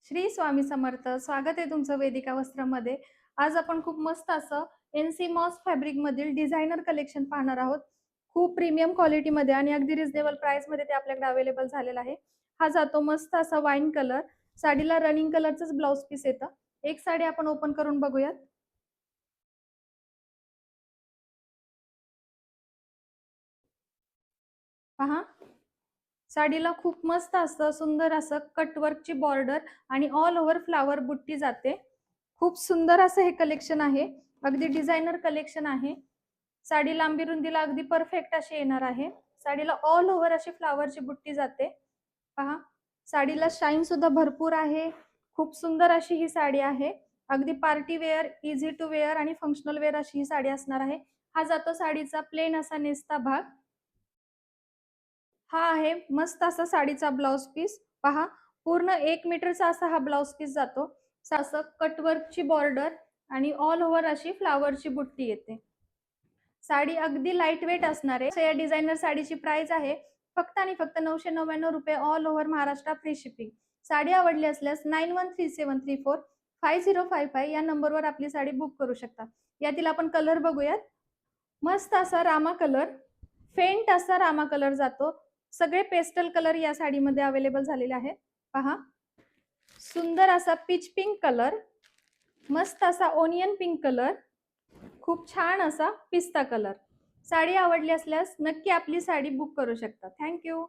श्री स्वामी समर्थ. स्वागत आहे तुमचं वेदिका वस्त्रामध्ये. आज आपण खूप मस्त असं एनसी मॉस फॅब्रिक मधील डिझायनर कलेक्शन पाहणार आहोत. खूप प्रीमियम क्वालिटी मध्ये आणि अगदी रिजनेबल प्राइस मध्ये ते आपल्याकडे अवेलेबल झालेला आहे. हा जातो मस्त असा वाईन कलर. साडीला रनिंग कलरचंच ब्लाउज पीस येतं. एक साडी आपण ओपन करून बघूयात. पहा, साडीला खूप मस्त असं सुंदर असं कटवर्कची बॉर्डर आणि ऑल ओव्हर फ्लावर बुट्टी जाते. खूप सुंदर असं हे कलेक्शन आहे. अगदी डिझायनर कलेक्शन आहे. साडी लांबी रुंदीला अगदी परफेक्ट अशी येणार आहे. साडीला ऑल ओव्हर अशी फ्लावरची बुट्टी जाते. पहा, साडीला शाईन सुद्धा भरपूर आहे. खूप सुंदर अशी ही साडी आहे. अगदी party wear, easy to wear आणि फंक्शनल वेअर अशी ही साडी असणार आहे. हा जातो साडीचा प्लेन असा नेसता भाग. हा आहे मस्त असा साडीचा ब्लाउज पीस. पहा, पूर्ण 1 मीटरचा असा हा ब्लाउज पीस जातो. असं कटवर्कची बॉर्डर आणि ऑल ओव्हर अशी फ्लावरची बुट्टी येते. साडी अगदी लाईट वेट असणार आहे. या डिझायनर साडीची प्राइस आहे फक्त आणि फक्त 999 रुपये, all over Maharashtra, free shipping. Sari आवडली असल्यास 9137345055 या नंबरवर आपली साडी बुक करू शकता. यातील आपण कलर बघूयात. मस्त असा रामा कलर, फेंट असा रामा कलर जातो. सगळे पेस्टल कलर या साडीमध्ये अवेलेबल झालेले आहेत. पहा, सुंदर असा पीच पिंक कलर, मस्त असा ओनियन पिंक कलर, खूप छान असा पिस्ता कलर. साडी आवडली असल्यास नक्की आपली साडी बुक करू शकता. थँक्यू.